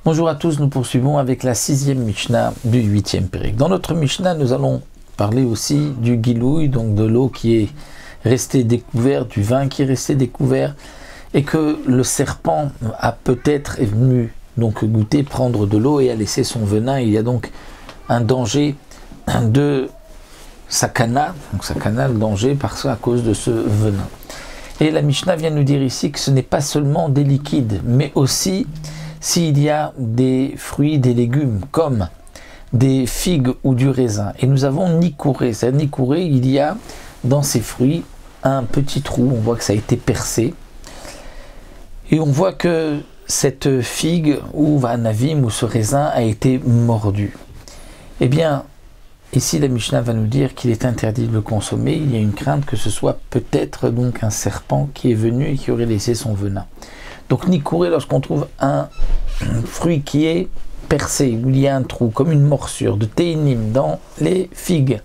Bonjour à tous, nous poursuivons avec la 6e Mishnah du 8e Pérec. Dans notre Mishnah, nous allons parler aussi du Gilouï, donc de l'eau qui est restée découverte, du vin qui est resté découvert, et que le serpent a peut-être est venu donc goûter, prendre de l'eau et a laissé son venin. Il y a donc un danger de sakana, donc sakana, le danger à cause de ce venin. Et la Mishnah vient nous dire ici que ce n'est pas seulement des liquides, mais aussi s'il y a des fruits, des légumes, comme des figues ou du raisin. Et nous avons nicouré, c'est-à-dire nicouré, il y a dans ces fruits un petit trou, on voit que ça a été percé. Et on voit que cette figue ou vanavim ou ce raisin a été mordu. Eh bien, ici la Mishnah va nous dire qu'il est interdit de le consommer. Il y a une crainte que ce soit peut-être donc un serpent qui est venu et qui aurait laissé son venin. Donc nicouré, lorsqu'on trouve un fruit qui est percé, où il y a un trou, comme une morsure, de téinim dans les figues,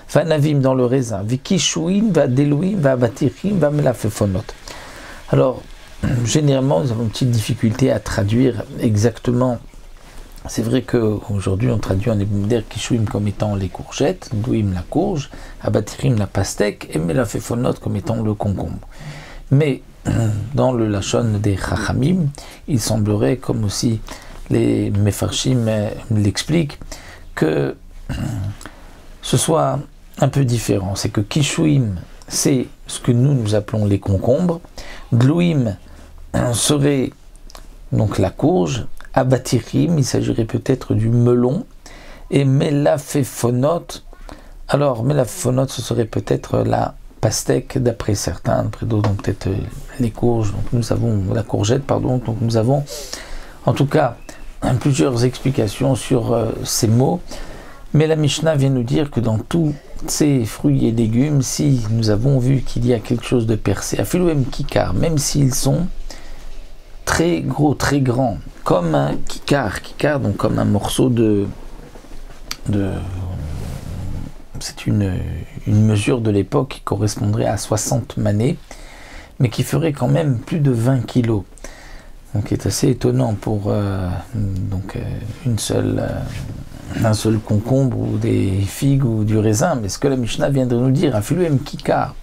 vanavim dans le raisin, vikishouim, va delouim, va batirim, va melafefonot. Alors, généralement, nous avons une petite difficulté à traduire exactement. C'est vrai qu'aujourd'hui, on traduit en hébreu kishouim comme étant les courgettes, douim la courge, abatirim la pastèque, et melafefonot comme étant le concombre. Mais dans le lachon des chachamim, il semblerait, comme aussi les mefarshim l'expliquent, que ce soit un peu différent. C'est que kishouim, c'est ce que nous appelons les concombres, dlouim serait donc la courge, abatirim, il s'agirait peut-être du melon, et melafefonot, alors melafefonot, ce serait peut-être la pastèque d'après certains, d'après d'autres, donc peut-être les courges, donc nous avons la courgette, pardon, donc nous avons en tout cas plusieurs explications sur ces mots, mais la Mishnah vient nous dire que dans tous ces fruits et légumes, si nous avons vu qu'il y a quelque chose de percé, afilouem kikar, même s'ils sont très gros, très grands, comme un kikar, donc comme un morceau c'est une mesure de l'époque qui correspondrait à 60 manées, mais qui ferait quand même plus de 20 kilos. Donc c'est assez étonnant pour un seul concombre ou des figues ou du raisin. Mais ce que la Mishnah vient de nous dire, afilouem kikar,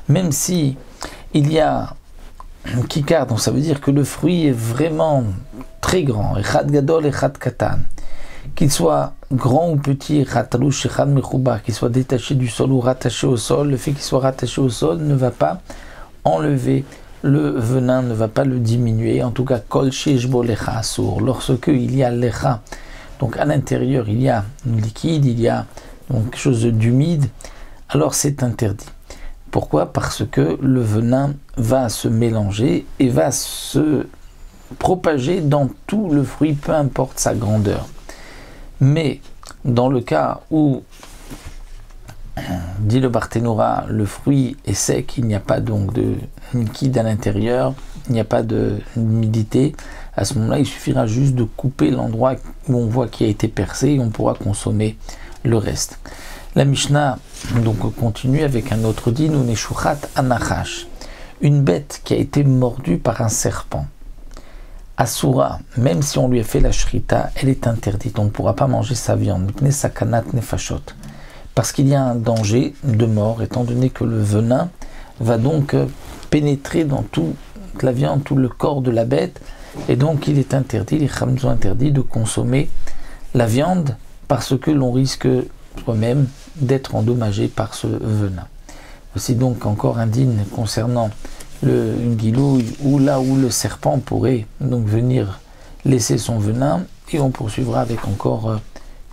même si il y a kikar, donc ça veut dire que le fruit est vraiment très grand, echad gadol, echad katan, qu'il soit grand ou petit, qu'il soit détaché du sol ou rattaché au sol, le fait qu'il soit rattaché au sol ne va pas enlever le venin, ne va pas le diminuer. En tout cas, kol sheshbo lecha asur, lorsque il y a lecha, donc à l'intérieur il y a un liquide, il y a donc quelque chose d'humide, alors c'est interdit. Pourquoi? Parce que le venin va se mélanger et va se propager dans tout le fruit, peu importe sa grandeur. Mais dans le cas où, dit le Barthénora, le fruit est sec, il n'y a pas donc de liquide à l'intérieur, il n'y a pas d'humidité, à ce moment-là, il suffira juste de couper l'endroit où on voit qu'il a été percé et on pourra consommer le reste. La Mishnah donc continue avec un autre din, ou neshuchat anachash, une bête qui a été mordue par un serpent. Asura, même si on lui a fait la shrita, elle est interdite, on ne pourra pas manger sa viande, parce qu'il y a un danger de mort, étant donné que le venin va donc pénétrer dans toute la viande, tout le corps de la bête, et donc il est interdit, les khamzou interdit de consommer la viande, parce que l'on risque soi-même d'être endommagé par ce venin. Voici donc encore un din concernant une guilouille, ou là où le serpent pourrait donc venir laisser son venin, et on poursuivra avec encore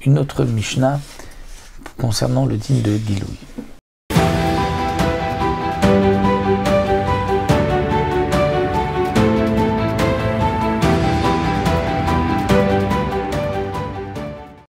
une autre Mishnah concernant le din de guilouille.